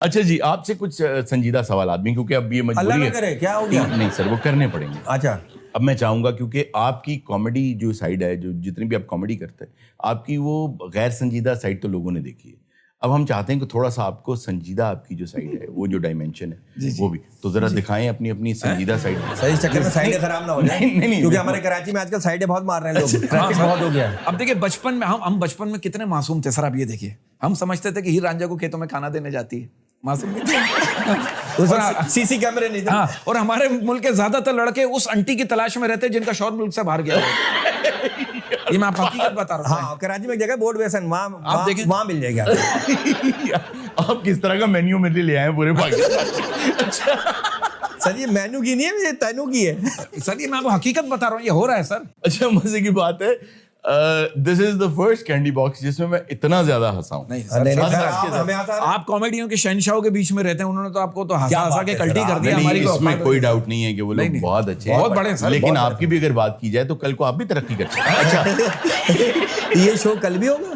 अच्छा जी, आपसे कुछ संजीदा सवाल आदमी, क्योंकि अब ये अल्लाह मजबूरी ना है। करे, क्या हो गया? नहीं सर, वो करने पड़ेंगे। अच्छा, अब मैं चाहूंगा, क्योंकि आपकी कॉमेडी जो साइड है, जो जितनी भी आप कॉमेडी करते हैं, आपकी वो गैर संजीदा साइड तो लोगों ने देखी है। अब हम चाहते हैं कि थोड़ा सा आपको संजीदा आपकी जो साइड है, वो जो डायमेंशन है वो भी तो जरा दिखाएं अपनी अपनी संजीदा साइड। सही चक्कर में साइडें खराब ना हो जाए। नहीं, क्योंकि हमारे कराची में आजकल साइडें बहुत मार रहे हैं लोग, ट्रैफिक बहुत हो गया है। अब देखिए, बचपन में हम बचपन में कितने मासूम थे सर। आप ये देखिए, हम समझते थे कि हीर रांझा को खेतों में खाना देने जाती है। मासूम नहीं थे। उस वक्त सीसी कैमरे नहीं थे। हाँ, और हमारे मुल्क के ज्यादातर लड़के उस आंटी की तलाश में रहते जिनका शौहर मुल्क से बाहर गया है। ये मैं आपको हकीकत बता रहा हूँ। हाँ, कराची में एक जगह बोर्ड वेसन, आप देखें, वहाँ मिल जाएगा। आप किस तरह का मेन्यू मेरे लिए ले आए पूरे पाकिस्तान? अच्छा सर, ये मेन्यू की नहीं है, ये तैनू की है। सर ये मैं आपको हकीकत बता रहा हूँ, ये हो रहा है सर। अच्छा, मजे की बात है, this is the first candy box जिसमें मैं इतना ज्यादा हंसा हूं। नहीं नहीं, सर, नहीं, सर, आप हमें आता है। आप कॉमेडियों के शहंशाहों के बीच में रहते हैं, उन्होंने तो आपको तो हंसा क्या हंसा बात के है कल्टी सर, कर दिया नहीं, हमारी को। इसमें कोई डाउट नहीं है कि वो लोग नहीं, बहुत अच्छे बहुत बड़े हैं सर, लेकिन बहुत आपकी भी अगर बात की जाए तो कल को आप भी तरक्की कर सकते हैं। अच्छा ये शो कल भी होगा।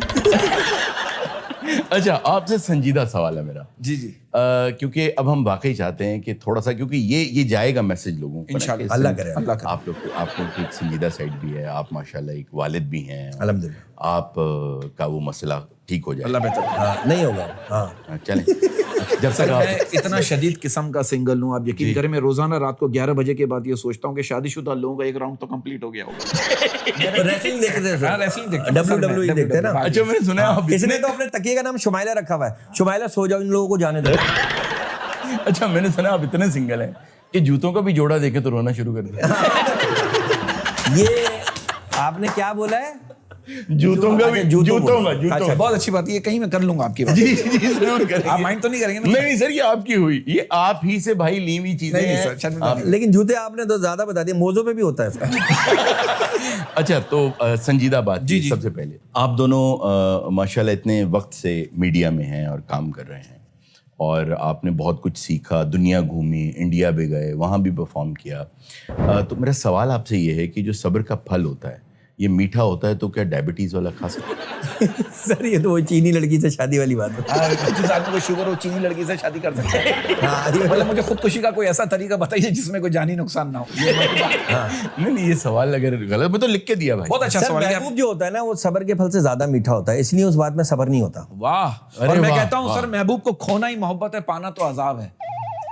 अच्छा, आपसे संजीदा सवाल है मेरा जी जी, क्योंकि अब हम वाकई चाहते हैं कि थोड़ा सा, क्योंकि ये जाएगा मैसेज लोगों पर, इंशाल्लाह, कि अल्लाह करे, अल्लाह करे। आप लोग की एक संजीदा साइड भी है, आप माशाल्लाह एक वालिद भी हैं, अल्हम्दुलिल्लाह। आप का वो मसला ठीक हो जाए। अल्लाह बेहतर। हाँ, नहीं होगा। हाँ, चलें जब सर तक आप मैं इतना शदीद किस्म का सिंगल हूँ, आप यकीन करें, मैं रोजाना रात को 11 बजे के बाद ये सोचता हूँ कि शादीशुदा लोगों का एक राउंड तो कंप्लीट हो गया होगा। रेसलिंग देखते हैं हाँ, सर, रेसलिंग देखते हैं सर, WWE मैं देखते हैं ना। WWE। अच्छा, मैंने सुना है आप इसने तो अपने तकिए का नाम शुमाइला रखा हुआ है। शुमाइला सो जाओ, इन लोगों को जाने दो। अच्छा, मैंने सुना आप इतने सिंगल हैं कि जूतों का भी जोड़ा देखे तो रोना शुरू कर दिया। ये आपने क्या बोला है? जूतों का भी, अच्छा, जूतों बोला। का अच्छा, बहुत अच्छी बात है, ये कहीं मैं कर लूंगा आपकी बात। जी जी जरूर करेंगे। आप माइंड तो नहीं करेंगे ना? नहीं सर, ये आपकी हुई, ये आप ही से भाई ली हुई चीजें नहीं, हैं। सर, शर्मिंदा नहीं। लेकिन जूते आपने तो ज्यादा बता दिए, मोजों पे भी होता है इसका। अच्छा, तो संजीदा बात जी, जी। सबसे पहले, आप दोनों माशाल्लाह इतने वक्त से मीडिया में हैं और काम कर रहे हैं, और आपने बहुत कुछ सीखा, दुनिया घूमी, इंडिया भी गए, वहाँ भी परफॉर्म किया। तो मेरा सवाल आपसे ये है कि जो सब्र का फल होता है, ये मीठा होता है, तो क्या डायबिटीज वाला खा सकते हैं? सर ये तो वो चीनी लड़की से शादी वाली बात है। जिस आदमी को शुगर हो, चीनी लड़की से शादी कर सकते हैं। हाँ, ये मतलब मुझे खुदकुशी का कोई ऐसा तरीका बताइए जिसमें कोई जानी नुकसान ना हो। नहीं, ये सवाल अगर गलत, मैं तो लिख के दिया भाई। बहुत अच्छा सर, सवाल है। महबूब जो होता है ना, वो सबर के फल से ज्यादा मीठा होता है, इसलिए उस बात में सबर नहीं होता। वाह। अरे और मैं वाह, कहता हूँ वाह। सर, महबूब को खोना ही मोहब्बत है, पाना तो अजाब है।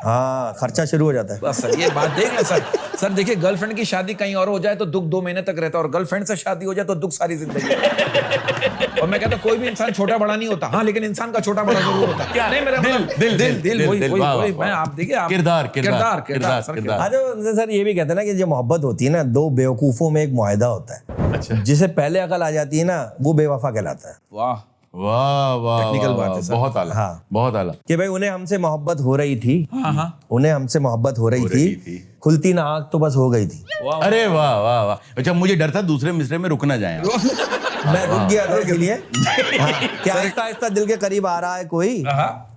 हाँ, खर्चा शुरू हो जाता है। बस सर, ये बात देख ले सर। सर देखिए, गर्लफ्रेंड की शादी कहीं और हो जाए तो दुख 2 महीने तक रहता है, और गर्लफ्रेंड से शादी हो जाए तो दुख सारी जिंदगी। और मैं कहता हूँ कोई भी इंसान छोटा बड़ा नहीं होता, हाँ, लेकिन इंसान का छोटा बड़ा जरूर होता है। क्या नहीं, मेरा दिल वही मैं, आप देखिए, आप किरदार सर, किरदार। आज सर ये भी कहते हैं ना कि जो मोहब्बत होती है ना, दो बेवकूफों में एक मुआहदा होता है। अच्छा, जिसे पहले अकल आ जाती है ना, वो बेवफा कहलाता है। वाह, वाह वाह, टेक्निकल बात वाह, है सर। बहुत आला, हाँ। बहुत आला। कि भाई उन्हें हमसे मोहब्बत हो रही थी, हाँ हाँ, उन्हें हमसे मोहब्बत हो रही रही थी, थी। खुलती ना आँख तो बस हो गई थी। अरे वाह वाह वाह। अच्छा, मुझे डर था दूसरे मिसरे में रुक ना जाए आप। मैं रुक गया था इसलिए। हाँ, क्या आहिस्ता आहिस्ता दिल के करीब आ रहा है कोई,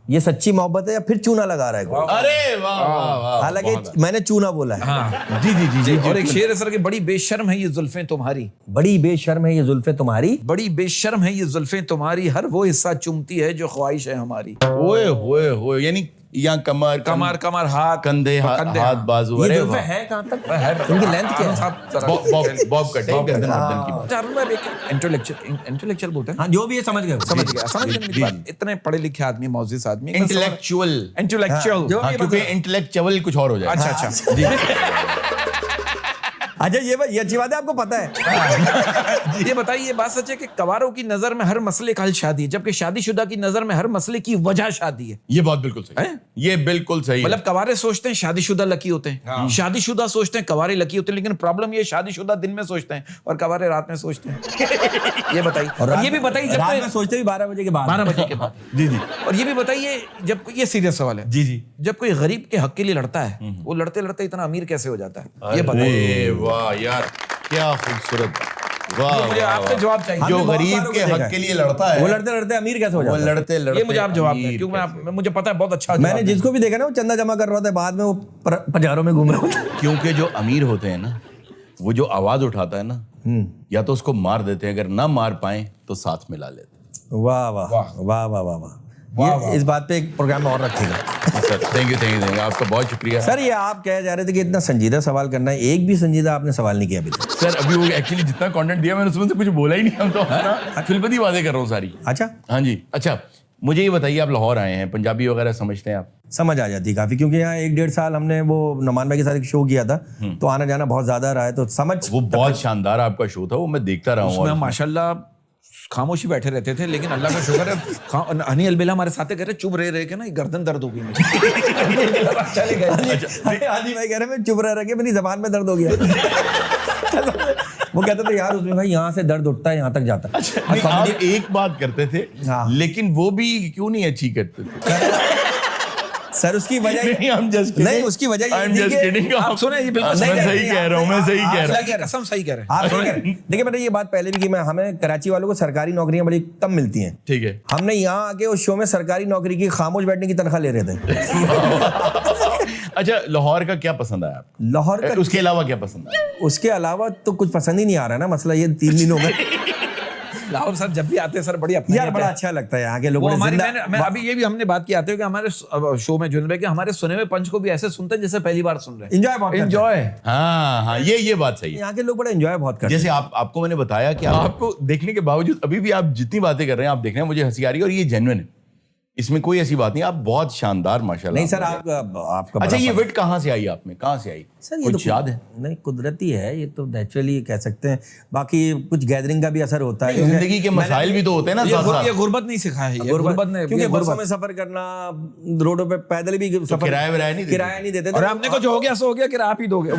ये सच्ची मोहब्बत है या फिर चूना लगा रहा है कोई? अरे वाह वाह वाह। हालांकि मैंने चूना बोला है। हाँ। जी जी जी जी। और एक शेर है सर कि बड़ी बेशर्म है ये जुल्फें तुम्हारी, बड़ी बेशर्म है ये जुल्फे तुम्हारी, बड़ी बेशर्म है ये जुल्फें तुम्हारी, हर वो हिस्सा चुमती है जो ख्वाहिश है हमारी। ओए होए होए, यानी यहाँ कमर कमर हाथ, कंधे हाथ बाजू। ये अरे जुल्फे वाह। हैं कहाँ तक? इनकी लेंथ क्या है? बॉब कट है, गर्दन वर्दन की बात। इंटेलेक्चुअल बोलते हैं। हाँ, जो भी है समझ गए। समझ गए मेरी बात। इतने पढ़े लिखे आदमी, मौजिज आदमी, इंटेलेक्चुअल। इंटेलेक्चुअल। जो- हाँ, क्योंकि इंटेलेक्चुअल कुछ और हो जाए। अच्छा अच्छा। अच्छा, ये अच्छी बात है, आपको पता है। ये बताइए, बात सच है कि कवारों की नजर में हर मसले का हल शादी है, जबकि शादीशुदा की नजर में हर मसले की वजह शादी है। ये बात बिल्कुल सही है, ये बिल्कुल सही है। मतलब कवारे सोचते हैं शादीशुदा लकी होते हैं, शादीशुदा सोचते हैं कवारे लकी होते हैं, लेकिन प्रॉब्लम ये, शादीशुदा दिन में सोचते हैं और कवारे रात में सोचते हैं। ये बताइए, और ये भी बताइए, जब रात में सोचते भी 12 बजे के बाद। 12 बजे के बाद। जी जी और ये भी बताइए, जब ये सीरियस सवाल है, जी जी। जब कोई गरीब के हक के लिए लड़ता है, वो लड़ते लड़ते इतना अमीर कैसे हो जाता है? ये बताइए। अरे वाह यार, क्या खूबसूरत। वाह मुझे वाह, आपसे वाह। जवाब चाहिए। जो हमने बहुत गरीब सारों के को देखा हक है। के लिए लड़ता है, वो लड़ते लड़ते अमीर कैसे हो वो जाता है? लड़ते लड़ते ये मुझे आप जवाब दें, अमीर क्योंकि कैसे। मुझे पता है बहुत अच्छा जवाब मैंने दें। जिसको भी देखा ना, वो चंदा जमा कर रहा होता है, बाद में वो पजारों में घूम रहा होता है। क्योंकि जो अमीर होते हैं ना, वो जो आवाज उठाता है ना, या तो उसको मार देते हैं, अगर ना मार पाए तो साथ मिला लेते हैं। वाह वाह वाह वाह वाह वाह। ये इस बात पे एक प्रोग्राम और रखेगा। सर थैंक यू आपका बहुत शुक्रिया। सर ये आप कह जा रहे थे कि इतना संजीदा सवाल करना है, एक भी संजीदा आपने सवाल नहीं किया अभी तक। सर अभी वो एक्चुअली जितना कंटेंट दिया मैंने उसमें से कुछ बोला ही नहीं, हम तो अपना फिल्पति बातें कर रहा हूँ सारी। अच्छा हाँ जी। अच्छा मुझे ये बताइए, आप लाहौर आए हैं, पंजाबी वगैरह समझते हैं आप? समझ आ जाती है काफी, क्योंकि यहाँ 1-1.5 साल हमने वो नमान भाई के साथ एक शो किया था, तो आना जाना बहुत ज्यादा रहा है, तो समझ। वो बहुत शानदार आपका शो था, वो मैं देखता रहा हूँ। उसमें हम माशाल्लाह खामोशी बैठे रहते थे, लेकिन अल्लाह का शुक्र है हनी अलबेला हमारे साथ कह रहे चुप रह के ना गर्दन दर्द हो गई मुझे। चले गए। आदि भाई कह रहे मैं चुप रह के मेरी जबान में दर्द हो गया। वो कहते थे यार उसमें भाई यहाँ से दर्द उठता है यहाँ तक जाता है। नहीं, आप एक बात करते थे हाँ। लेकिन वो भी क्यों नहीं अच्छी करते थे? सर उसकी वजह नहीं, I'm just kidding. नहीं उसकी वजह ये I'm थी just कि- kidding. आप सुने ये बिल्कुल नहीं, मैं नहीं, सही नहीं, कह रहा हूँ, मैं सही कह रहा हूँ। अल्लाह की कसम सही कह रहे हैं। आप देखिए मैंने ये बात पहले भी की, मैं हमें कराची वालों को सरकारी नौकरियां बड़ी कम मिलती हैं। ठीक है। हमने यहाँ आके उस शो में सरकारी नौकरी की खामोश बैठने की तनख्वाह ले रहे थे। अच्छा लाहौर का क्या पसंद आया आपको? लाहौर का उसके अलावा क्या पसंद आया? उसके अलावा तो कुछ पसंद ही नहीं आ रहा ना, मसला ये 3 दिनों में। लाहौर सर जब भी आते हैं सर बड़ी अपनी यार बड़ा अच्छा लगता है यहाँ के लोगों वो ने हमारी जिंदा- मैं अभी ये भी हमने बात की आते हो कि हमारे शो में जुनबे के हमारे सुने हुए पंच को भी ऐसे सुनते हैं जैसे पहली बार सुन रहे हैं। Enjoy बहुत करते हैं। एंजॉय। हाँ ये बात सही है। यहाँ के लोग बड़ा एंजॉय बहुत करते हैं। जैसे आपको मैंने बताया कि आपको देखने के बावजूद अभी भी आप जितनी बातें कर रहे हैं, आप देख रहे हैं, मुझे हंसी आ रही है और ये जेन्युइन है, इसमें कोई ऐसी बात नहीं। आप बहुत शानदार माशाल्लाह। नहीं सर आपका अच्छा बड़ा ये फर्क- विट कहाँ से आई आप में, कहाँ से आई? सर ये कुछ तो याद है? नहीं कुदरती है, ये तो नेचुरली कह सकते हैं, बाकी कुछ गैदरिंग का भी असर होता है। जिंदगी के मसाइल भी तो होते हैं ना साथ साथ। ये गुर्बत नहीं सिखाया है, ये गुर्बत ने क्योंकि ये बसों गुर्बत। में सफर करना, रोडों पे पैदल भी सफर, किराया विराया नहीं देते? किराया नहीं देते थे। और आपने कुछ हो गया सो हो गया कि आप ही दोगे।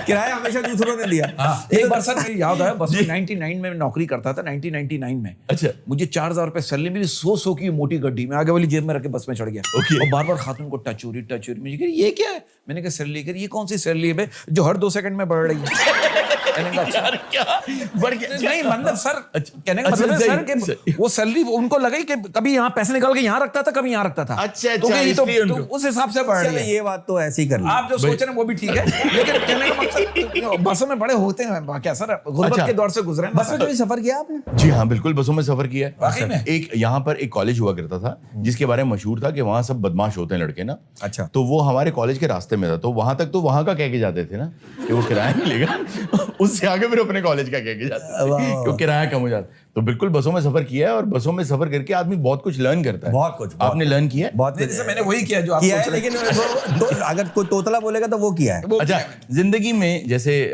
किराया हमेशा दूसरों ने दिया। एक बार सर मेरी याद है, बस में 99 में मैं नौकरी करता था, 1999 में। अच्छा। मुझे 4000 रुपए सैलरी मिली, 100 की मोटी गड्डी में आगे वाली जेब में रख के बस में चढ़ गया। Okay. और बार बार खातून को टच हो रही मुझे कह रही, ये क्या है? मैंने कहा सैलरी। कह रही, ये कौन सी सैलरी है बे जो हर 2 सेकंड में बढ़ रही है? मैंने कहा अच्छा क्या बढ़ गया? नहीं मतलब सर कहने का अच्छा, मतलब है सर कि सही। वो सैलरी उनको लगी कि कभी यहाँ पैसे निकाल के यहाँ रखता था, कभी यहाँ रखता था। अच्छा, तो अच्छा, ये इसलिए तो उनको- उस हिसाब से बढ़ रही चलो है। ये बात तो ऐसी कर ली। आप जो सोच रहे हैं वो भी ठीक है, लेकिन कहने का मकसद बसों में बड़े होते हैं क्या सर, गुर्बत अच्छा। के दौर से गुजरे हैं बस में कभी सफर किया आपने? जी हाँ बिल्कुल, बसों में सफर किया है। वाकई में? एक यहाँ पर एक कॉलेज हुआ करता था जिसके बारे में मशहूर था कि वहाँ सब बदमाश होते हैं लड़के ना। अच्छा। तो वो हमारे कॉलेज के रास्ते में था, तो वहां तक तो वहां का कह के जाते थे ना कि वो किराया नहीं लेगा। उससे आगे फिर अपने कॉलेज का कह के जाते थे कि वो किराया कम हो जाता। तो बिल्कुल बसों में सफर किया है, और बसों में सफर करके आदमी बहुत कुछ लर्न करता है। बहुत कुछ, आपने लर्न किया है? बहुत नहीं, जैसे मैंने वही किया जो आप किया सोच है, रहे लेकिन तो अगर कोई तोतला बोलेगा तो वो किया है। वो अच्छा, क्या जिंदगी में जैसे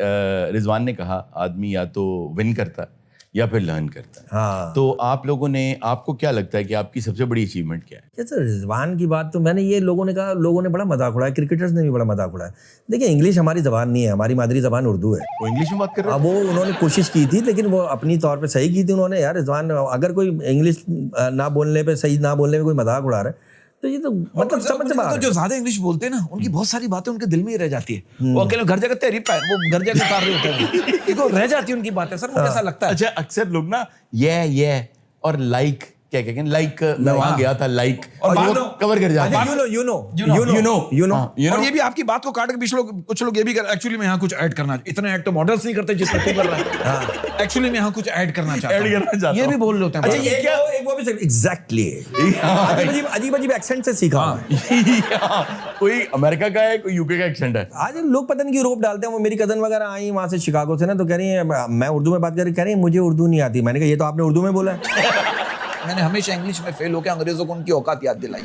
रिजवान ने कहा, आदमी या तो विन करता है या फिर लर्न करता है। हाँ। तो आप लोगों ने, आपको क्या लगता है कि आपकी सबसे बड़ी अचीवमेंट क्या है? जैसे रिजवान की बात तो मैंने ये लोगों ने कहा, लोगों ने बड़ा मजाक उड़ाया, क्रिकेटर्स ने भी बड़ा मजाक उड़ाया। देखिए इंग्लिश हमारी जबान नहीं है, हमारी मादरी जबान उर्दू है। वो इंग्लिश में बात कर रहे अब वो उन्होंने कोशिश की थी, लेकिन वो अपनी तौर पे सही की थी उन्होंने। यार रिजवान अगर कोई इंग्लिश ना बोलने पे, सही ना बोलने में कोई मजाक उड़ा रहा है तो ये तो मतलब समझ में आ तो जो ज्यादा इंग्लिश बोलते हैं ना, उनकी बहुत सारी बातें उनके दिल में ही रह जाती है। वो अकेले घर जाकर तेरी पैर, वो घर जाकर उतार रहे होते हैं, देखो रह जाती है उनकी बातें। सर मुझे ऐसा लगता है। अच्छा, अक्सर लोग ना ये और लाइक क्या कहते हैं, लाइक मैं वहां गया था, लाइक और वो बाद में- कवर कर जाते हैं। you know हाँ, you और know। ये भी आपकी बात को काट के कुछ लोग ये भी कर, एक्चुअली मैं यहाँ कुछ ऐड करना, इतने ऐड तो मॉडल्स नहीं करते जितना तू कर रहा है। एक्चुअली मैं यहाँ कुछ ऐड करना चाहता ऐड करना चाहता हूँ, ये हूँ। भी बोल लेते हैं। अच्छा ये क्या एक वो भी एग्जैक्टली अजीब अजीब एक्सेंट से सीखा हूं। कोई अमेरिका का है, कोई यूके का एक्सेंट है। आज लोग पता नहीं क्यों रोप डालते हैं। वो मेरी कजन वगैरह आई वहां से शिकागो से ना, तो कह रही है मैं उर्दू में बात कर रही, कह रही है मुझे उर्दू नहीं आती। मैंने कहा ये तो आपने उर्दू में बोला है। मैंने हमेशा इंग्लिश में फेल होकर अंग्रेजों को उनकी औकात याद दिलाई।